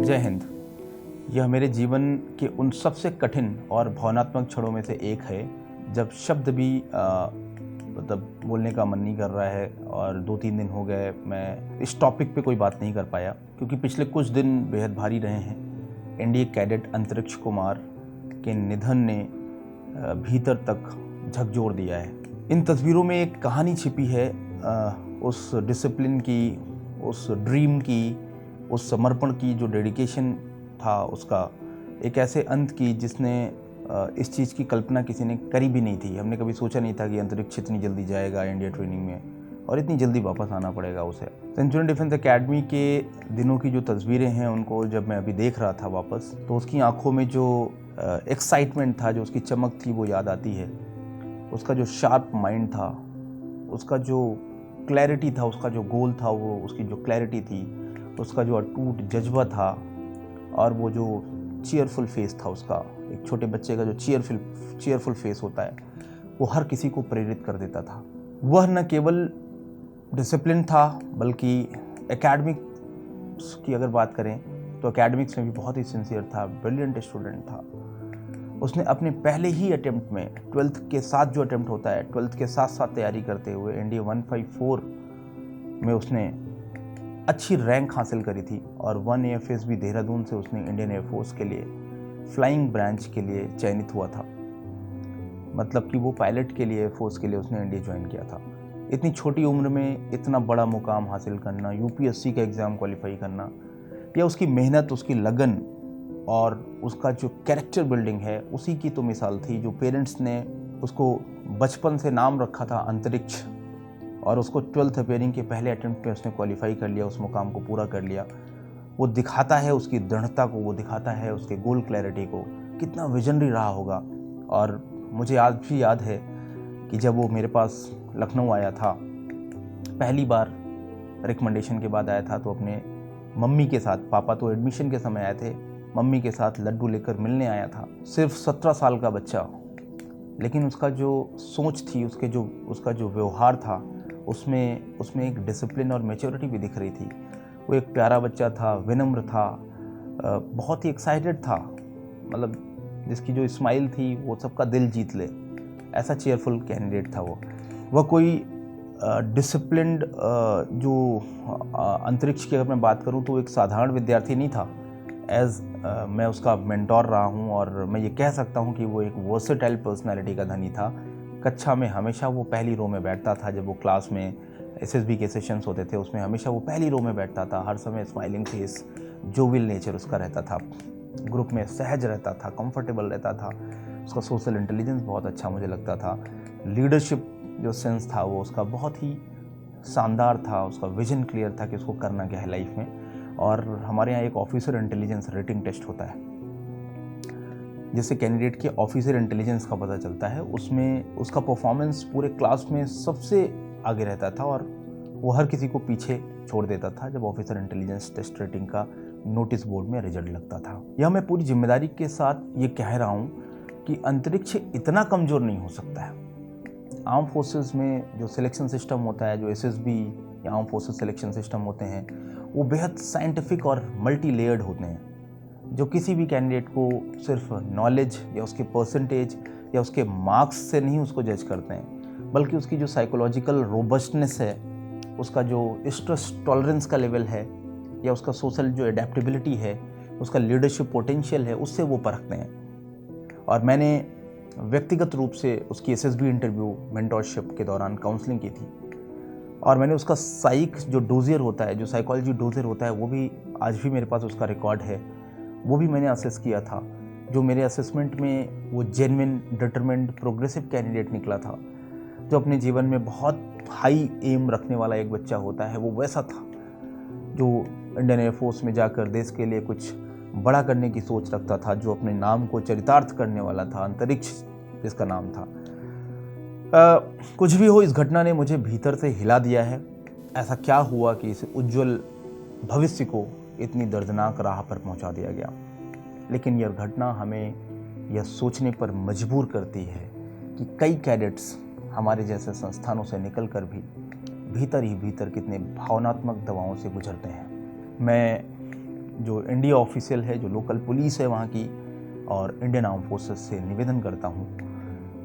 जय हिंद। यह मेरे जीवन के उन सबसे कठिन और भावनात्मक क्षणों में से एक है जब शब्द भी मतलब बोलने का मन नहीं कर रहा है और 2-3 दिन हो गए मैं इस टॉपिक पे कोई बात नहीं कर पाया, क्योंकि पिछले कुछ दिन बेहद भारी रहे हैं। एनडीए कैडेट अंतरिक्ष कुमार के निधन ने भीतर तक झकझोर दिया है। इन तस्वीरों में एक कहानी छिपी है, उस डिसिप्लिन की, उस ड्रीम की, उस समर्पण की, जो डेडिकेशन था उसका, एक ऐसे अंत की जिसने इस चीज़ की कल्पना किसी ने करी भी नहीं थी। हमने कभी सोचा नहीं था कि अंतरिक्ष इतनी जल्दी जाएगा इंडिया ट्रेनिंग में और इतनी जल्दी वापस आना पड़ेगा उसे। सेंचुरियन डिफेंस एकेडमी के दिनों की जो तस्वीरें हैं, उनको जब मैं अभी देख रहा था वापस, तो उसकी आंखों में जो एक्साइटमेंट था, जो उसकी चमक थी, वो याद आती है। उसका जो शार्प माइंड था, उसका जो क्लैरिटी था, उसका जो गोल था, वो उसकी जो क्लैरिटी थी, उसका जो अटूट जज्बा था, और वो जो चीयरफुल फेस था उसका, एक छोटे बच्चे का जो चीयरफुल फेस होता है, वो हर किसी को प्रेरित कर देता था। वह न केवल डिसिप्लिन था, बल्कि एकेडमिक्स की अगर बात करें तो एकेडमिक्स में भी बहुत ही सिंसियर था, ब्रिलियंट स्टूडेंट था। उसने अपने पहले ही अटेम्प्ट में, 12th के साथ जो अटेम्प्ट होता है, 12th के साथ साथ तैयारी करते हुए एनडीए 154 में उसने अच्छी रैंक हासिल करी थी, और 1 AFSB देहरादून से उसने इंडियन एयरफोर्स के लिए फ्लाइंग ब्रांच के लिए चयनित हुआ था। मतलब कि वो पायलट के लिए, एयरफोर्स के लिए उसने एनडीए ज्वाइन किया था। इतनी छोटी उम्र में इतना बड़ा मुकाम हासिल करना, यूपीएससी का एग्ज़ाम क्वालिफाई करना, यह उसकी मेहनत, उसकी लगन और उसका जो कैरेक्टर बिल्डिंग है, उसी की तो मिसाल थी। जो पेरेंट्स ने उसको बचपन से नाम रखा था अंतरिक्ष, और उसको 12th अपेयरिंग के पहले अटेम्प्ट में उसने क्वालिफाई कर लिया, उस मुकाम को पूरा कर लिया। वो दिखाता है उसकी दृढ़ता को, वो दिखाता है उसके गोल क्लैरिटी को, कितना विजनरी रहा होगा। और मुझे आज भी याद है कि जब वो मेरे पास लखनऊ आया था, पहली बार रिकमेंडेशन के बाद आया था, तो अपने मम्मी के साथ, पापा तो एडमिशन के समय आए थे, मम्मी के साथ लड्डू लेकर मिलने आया था। सिर्फ 17 साल का बच्चा, लेकिन उसका जो सोच थी, उसका जो व्यवहार था, उसमें एक डिसिप्लिन और मैच्योरिटी भी दिख रही थी। वो एक प्यारा बच्चा था, विनम्र था, बहुत ही एक्साइटेड था, मतलब जिसकी जो स्माइल थी वो सबका दिल जीत ले, ऐसा चेयरफुल कैंडिडेट था वो। वह कोई डिसिप्लिन्ड, जो अंतरिक्ष की अगर मैं बात करूं तो एक साधारण विद्यार्थी नहीं था। मैं उसका मेंटोर रहा हूं, और मैं ये कह सकता हूं कि वो एक वर्सेटाइल पर्सनैलिटी का धनी था। कक्षा में हमेशा वो पहली रो में बैठता था। जब वो क्लास में एसएसबी के सेशंस होते थे, उसमें हमेशा वो पहली रो में बैठता था। हर समय स्माइलिंग फेस, जोवियल नेचर उसका रहता था, ग्रुप में सहज रहता था, कंफर्टेबल रहता था। उसका सोशल इंटेलिजेंस बहुत अच्छा मुझे लगता था। लीडरशिप जो सेंस था वो उसका बहुत ही शानदार था। उसका विजन क्लियर था कि उसको करना क्या है लाइफ में। और हमारे यहाँ एक ऑफिसर इंटेलिजेंस रेटिंग टेस्ट होता है, जिससे कैंडिडेट के ऑफिसर इंटेलिजेंस का पता चलता है। उसमें उसका परफॉर्मेंस पूरे क्लास में सबसे आगे रहता था, और वो हर किसी को पीछे छोड़ देता था जब ऑफिसर इंटेलिजेंस टेस्ट रेटिंग का नोटिस बोर्ड में रिजल्ट लगता था। यह मैं पूरी जिम्मेदारी के साथ ये कह रहा हूँ कि अंतरिक्ष इतना कमज़ोर नहीं हो सकता है। आर्म फोर्सेस में जो सिलेक्शन सिस्टम होता है, जो एसएसबी या आर्म फोर्सेस सिलेक्शन सिस्टम होते हैं, वो बेहद साइंटिफिक और मल्टी लेयर्ड होते हैं, जो किसी भी कैंडिडेट को सिर्फ नॉलेज या उसके परसेंटेज या उसके मार्क्स से नहीं उसको जज करते हैं, बल्कि उसकी जो साइकोलॉजिकल रोबस्टनेस है, उसका जो स्ट्रेस टॉलरेंस का लेवल है, या उसका सोशल जो एडेप्टेबिलिटी है, उसका लीडरशिप पोटेंशियल है, उससे वो परखते हैं। और मैंने व्यक्तिगत रूप से उसकी एसएसबी इंटरव्यू मेंटोरशिप के दौरान काउंसलिंग की थी, और मैंने उसका साइक जो डोजियर होता है, जो साइकोलॉजी डोजियर होता है, वो भी आज भी मेरे पास उसका रिकॉर्ड है, वो भी मैंने असेस किया था। जो मेरे असेसमेंट में वो जेन्युइन, डिटरमिन्ड, प्रोग्रेसिव कैंडिडेट निकला था, जो अपने जीवन में बहुत हाई एम रखने वाला एक बच्चा होता है, वो वैसा था, जो इंडियन एयरफोर्स में जाकर देश के लिए कुछ बड़ा करने की सोच रखता था, जो अपने नाम को चरितार्थ करने वाला था, अंतरिक्ष जिसका नाम था। कुछ भी हो, इस घटना ने मुझे भीतर से हिला दिया है। ऐसा क्या हुआ कि इस उज्जवल भविष्य को इतनी दर्दनाक राह पर पहुंचा दिया गया। लेकिन यह घटना हमें यह सोचने पर मजबूर करती है कि कई कैडेट्स हमारे जैसे संस्थानों से निकलकर भी भीतर ही भीतर कितने भावनात्मक दबावों से गुजरते हैं। मैं जो इंडिया ऑफिशियल है, जो लोकल पुलिस है वहाँ की, और इंडियन आर्म फोर्सेस से निवेदन करता हूँ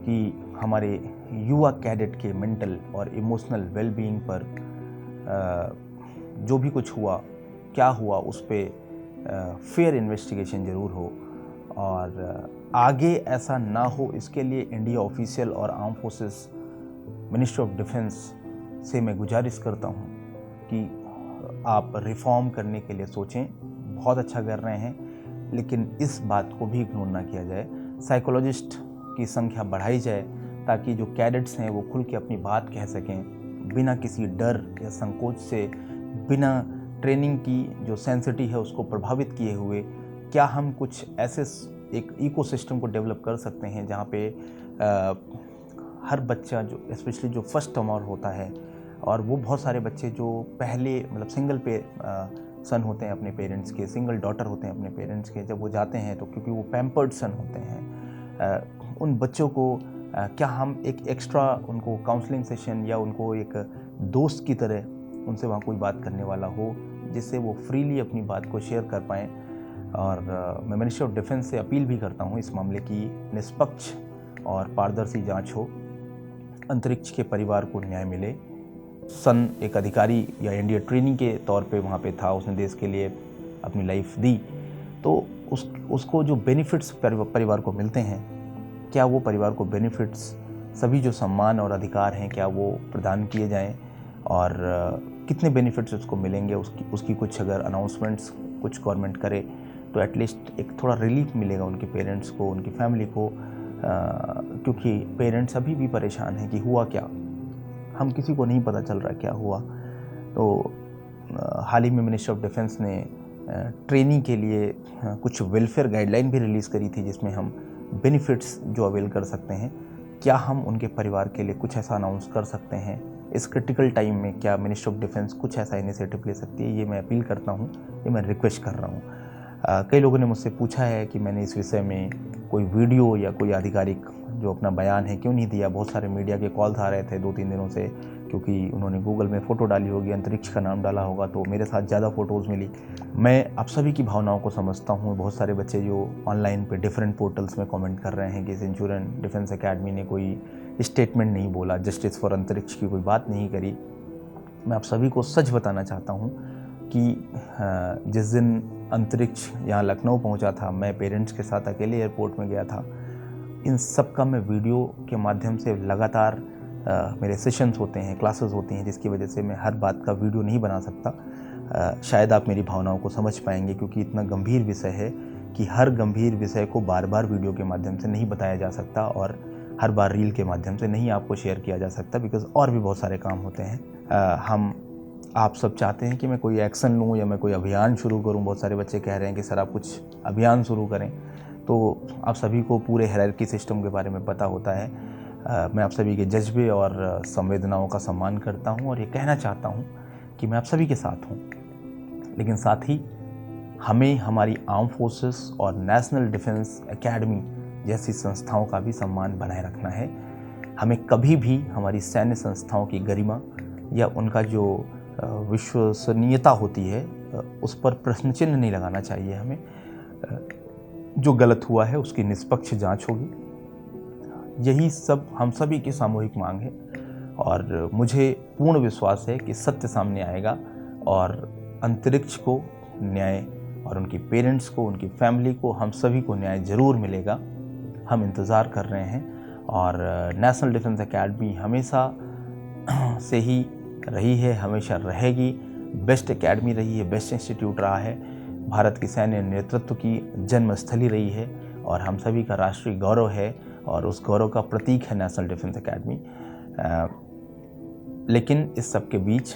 कि हमारे युवा कैडेट के मेंटल और इमोशनल वेलबीइंग पर जो भी कुछ हुआ, क्या हुआ, उस पर फेयर इन्वेस्टिगेशन ज़रूर हो, और आगे ऐसा ना हो इसके लिए इंडिया ऑफिशियल और arm forces, ministry of defence से मैं गुजारिश करता हूँ कि आप रिफॉर्म करने के लिए सोचें। बहुत अच्छा कर रहे हैं, लेकिन इस बात को भी इग्नोर ना किया जाए। साइकोलॉजिस्ट की संख्या बढ़ाई जाए ताकि जो कैडेट्स हैं वो खुल के अपनी बात कह सकें, बिना किसी डर या संकोच से, बिना ट्रेनिंग की जो सेंसिटी है उसको प्रभावित किए हुए। क्या हम कुछ ऐसे एक इकोसिस्टम को डेवलप कर सकते हैं जहाँ पे हर बच्चा, जो स्पेशली जो फर्स्ट टर्मर होता है, और वो बहुत सारे बच्चे जो पहले मतलब सिंगल सन होते हैं अपने पेरेंट्स के, सिंगल डॉटर होते हैं अपने पेरेंट्स के, जब वो जाते हैं तो क्योंकि वो पैम्पर्ड सन होते हैं, उन बच्चों को क्या हम एक एक्स्ट्रा उनको काउंसलिंग सेशन या उनको एक दोस्त की तरह उनसे वहाँ कोई बात करने वाला हो जिससे वो फ्रीली अपनी बात को शेयर कर पाएँ। और मैं मिनिस्ट्री ऑफ डिफेंस से अपील भी करता हूँ इस मामले की निष्पक्ष और पारदर्शी जांच हो, अंतरिक्ष के परिवार को न्याय मिले। सन एक अधिकारी या इंडिया ट्रेनिंग के तौर पे वहाँ पे था, उसने देश के लिए अपनी लाइफ दी, तो उसको जो बेनिफिट्स परिवार को मिलते हैं, क्या वो परिवार को बेनिफिट्स, सभी जो सम्मान और अधिकार हैं, क्या वो प्रदान किए जाएं, और कितने बेनिफिट्स उसको मिलेंगे, उसकी कुछ अगर अनाउंसमेंट्स कुछ गवर्नमेंट करे तो एटलीस्ट एक थोड़ा रिलीफ मिलेगा उनके पेरेंट्स को, उनकी फैमिली को, क्योंकि पेरेंट्स अभी भी परेशान हैं कि हुआ क्या, हम किसी को नहीं पता चल रहा क्या हुआ। तो हाल ही में मिनिस्ट्री ऑफ डिफेंस ने ट्रेनिंग के लिए कुछ वेलफेयर गाइडलाइन भी रिलीज़ करी थी जिसमें हम बेनिफिट्स जो अवेल कर सकते हैं, क्या हम उनके परिवार के लिए कुछ ऐसा अनाउंस कर सकते हैं इस क्रिटिकल टाइम में, क्या मिनिस्ट्री ऑफ डिफेंस कुछ ऐसा इनिशिएटिव ले सकती है। ये मैं अपील करता हूँ, ये मैं रिक्वेस्ट कर रहा हूँ। कई लोगों ने मुझसे पूछा है कि मैंने इस विषय में कोई वीडियो या कोई आधिकारिक जो अपना बयान है क्यों नहीं दिया। बहुत सारे मीडिया के कॉल्स आ रहे थे 2-3 दिनों से, क्योंकि उन्होंने गूगल में फ़ोटो डाली होगी, अंतरिक्ष का नाम डाला होगा, तो मेरे साथ ज़्यादा फ़ोटोज़ मिली। मैं आप सभी की भावनाओं को समझता हूँ। बहुत सारे बच्चे जो ऑनलाइन पे डिफरेंट पोर्टल्स में कमेंट कर रहे हैं कि सेंचुरियन डिफेंस एकेडमी ने कोई स्टेटमेंट नहीं बोला, जस्टिस फॉर अंतरिक्ष की कोई बात नहीं करी। मैं आप सभी को सच बताना चाहता हूँ कि जिस दिन अंतरिक्ष यहाँ लखनऊ पहुँचा था, मैं पेरेंट्स के साथ अकेले एयरपोर्ट में गया था। इन सब का मैं वीडियो के माध्यम से लगातार मेरे सेशंस होते हैं, क्लासेस होती हैं, जिसकी वजह से मैं हर बात का वीडियो नहीं बना सकता। शायद आप मेरी भावनाओं को समझ पाएंगे, क्योंकि इतना गंभीर विषय है कि हर गंभीर विषय को बार बार वीडियो के माध्यम से नहीं बताया जा सकता, और हर बार रील के माध्यम से नहीं आपको शेयर किया जा सकता, बिकॉज़ और भी बहुत सारे काम होते हैं। हम आप सब चाहते हैं कि मैं कोई एक्शन लूँ या मैं कोई अभियान शुरू करूँ। बहुत सारे बच्चे कह रहे हैं कि सर आप कुछ अभियान शुरू करें। तो आप सभी को पूरे हायरार्की सिस्टम के बारे में पता होता है। मैं आप सभी के जज्बे और संवेदनाओं का सम्मान करता हूं, और ये कहना चाहता हूं कि मैं आप सभी के साथ हूं, लेकिन साथ ही हमें हमारी आर्म फोर्सेस और नेशनल डिफेंस एकेडमी जैसी संस्थाओं का भी सम्मान बनाए रखना है। हमें कभी भी हमारी सैन्य संस्थाओं की गरिमा या उनका जो विश्वसनीयता होती है उस पर प्रश्न चिन्ह नहीं लगाना चाहिए। हमें जो गलत हुआ है उसकी निष्पक्ष जांच होगी। यही सब हम सभी की सामूहिक मांग है, और मुझे पूर्ण विश्वास है कि सत्य सामने आएगा और अंतरिक्ष को न्याय, और उनके पेरेंट्स को, उनकी फैमिली को, हम सभी को न्याय ज़रूर मिलेगा। हम इंतज़ार कर रहे हैं, और नेशनल डिफेंस एकेडमी हमेशा से ही रही है, हमेशा रहेगी। बेस्ट एकेडमी रही है, बेस्ट इंस्टीट्यूट रहा है, भारत की सैन्य नेतृत्व की जन्मस्थली रही है, और हम सभी का राष्ट्रीय गौरव है, और उस गौरव का प्रतीक है नेशनल डिफेंस एकेडमी। लेकिन इस सब के बीच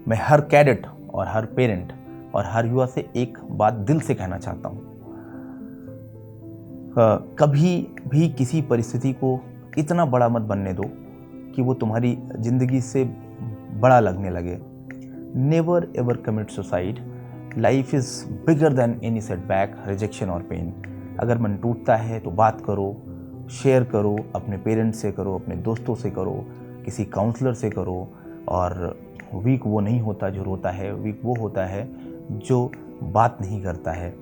मैं हर कैडेट और हर पेरेंट और हर युवा से एक बात दिल से कहना चाहता हूँ। कभी भी किसी परिस्थिति को इतना बड़ा मत बनने दो कि वो तुम्हारी ज़िंदगी से बड़ा लगने लगे। Never ever commit suicide. Life is bigger than any setback, rejection और पेन। अगर मन टूटता है तो बात करो, शेयर करो, अपने पेरेंट्स से करो, अपने दोस्तों से करो, किसी काउंसलर से करो। और वीक वो नहीं होता जो रोता है, वीक वो होता है जो बात नहीं करता है।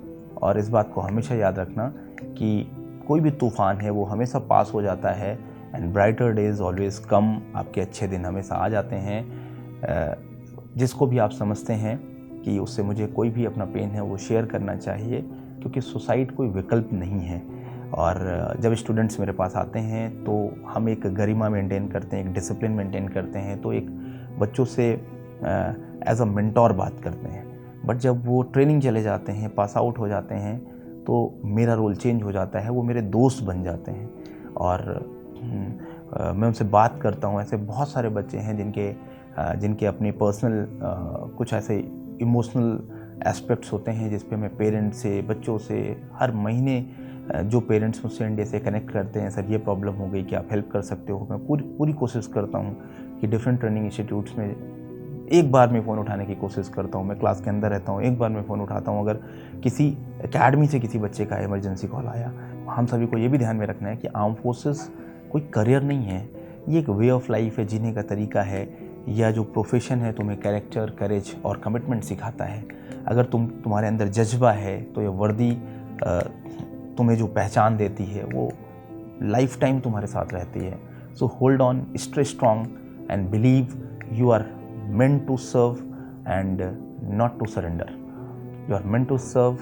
और इस बात को हमेशा याद रखना कि कोई भी तूफ़ान है वो हमेशा पास हो जाता है, एंड ब्राइटर डेज ऑलवेज़ कम। आपके अच्छे दिन हमेशा आ जाते हैं। जिसको भी आप समझते हैं कि उससे मुझे कोई भी अपना पेन है वो शेयर करना चाहिए, क्योंकि सुसाइड कोई विकल्प नहीं है। और जब स्टूडेंट्स मेरे पास आते हैं तो हम एक गरिमा मेंटेन करते हैं, एक डिसिप्लिन मेंटेन करते हैं, तो एक बच्चों से एज अ मेंटोर बात करते हैं। बट जब वो ट्रेनिंग चले जाते हैं, पास आउट हो जाते हैं, तो मेरा रोल चेंज हो जाता है, वो मेरे दोस्त बन जाते हैं। और मैं उनसे बात करता हूँ। ऐसे बहुत सारे बच्चे हैं जिनके अपने पर्सनल कुछ ऐसे इमोशनल एस्पेक्ट्स होते हैं जिस पे मैं पेरेंट्स से, बच्चों से हर महीने जो पेरेंट्स मुझसे इंडिया से कनेक्ट करते हैं, सर ये प्रॉब्लम हो गई, क्या आप हेल्प कर सकते हो। मैं पूरी कोशिश करता हूँ कि डिफरेंट ट्रेनिंग इंस्टीट्यूट्स में एक बार में फ़ोन उठाने की कोशिश करता हूँ। मैं क्लास के अंदर रहता हूँ, एक बार में फ़ोन उठाता हूँ। अगर किसी एकेडमी से किसी बच्चे का इमरजेंसी कॉल आया, हम सभी को ये भी ध्यान में रखना है कि आर्म फोर्सेस कोई करियर नहीं है, ये एक वे ऑफ लाइफ है, जीने का तरीका है। या जो प्रोफेशन है तुम्हें कैरेक्टर, करेज और कमिटमेंट सिखाता है। अगर तुम्हारे अंदर जज्बा है तो ये वर्दी तुम्हें जो पहचान देती है वो लाइफ टाइम तुम्हारे साथ रहती है। So hold on, stay strong and believe you are meant to serve and not to surrender. You are meant to serve,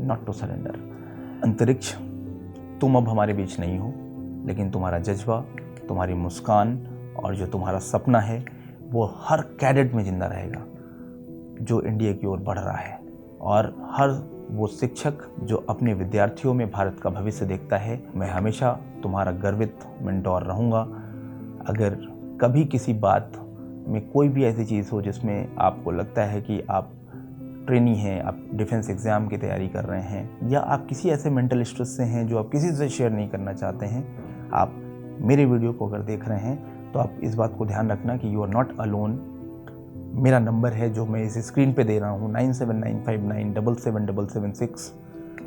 not to surrender. अंतरिक्ष, तुम अब हमारे बीच नहीं हो, लेकिन तुम्हारा जज्बा, तुम्हारी मुस्कान और जो तुम्हारा सपना है वो हर कैडेट में जिंदा रहेगा जो इंडिया की ओर बढ़ रहा है। और हर वो शिक्षक जो अपने विद्यार्थियों में भारत का भविष्य देखता है, मैं हमेशा तुम्हारा गर्वित मेंटोर रहूँगा। अगर कभी किसी बात में कोई भी ऐसी चीज़ हो जिसमें आपको लगता है कि आप ट्रेनी हैं, आप डिफेंस एग्ज़ाम की तैयारी कर रहे हैं, या आप किसी ऐसे मेंटल स्ट्रेस से हैं जो आप किसी से शेयर नहीं करना चाहते हैं, आप मेरे वीडियो को अगर देख रहे हैं तो आप इस बात को ध्यान रखना कि यू आर नॉट अलोन। मेरा नंबर है जो मैं इस स्क्रीन पे दे रहा हूँ, 9795977776,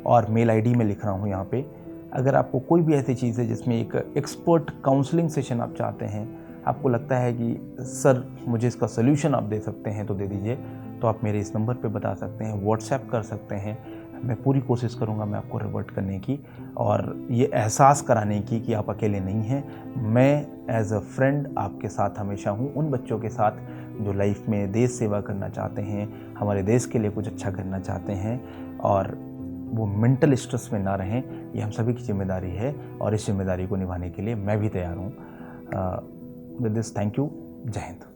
और मेल आईडी में लिख रहा हूँ यहाँ पे। अगर आपको कोई भी ऐसी चीज़ है जिसमें एक एक्सपर्ट काउंसलिंग सेशन आप चाहते हैं, आपको लगता है कि सर मुझे इसका सल्यूशन आप दे सकते हैं तो दे दीजिए, तो आप मेरे इस नंबर पे बता सकते हैं, व्हाट्सएप कर सकते हैं। मैं पूरी कोशिश करूँगा मैं आपको रिवर्ट करने की और ये एहसास कराने की कि आप अकेले नहीं हैं। मैं एज अ फ्रेंड आपके साथ हमेशा हूँ, उन बच्चों के साथ जो लाइफ में देश सेवा करना चाहते हैं, हमारे देश के लिए कुछ अच्छा करना चाहते हैं और वो मेंटल स्ट्रेस में ना रहें। ये हम सभी की जिम्मेदारी है और इस जिम्मेदारी को निभाने के लिए मैं भी तैयार हूँ। With this, thank you. जय हिंद।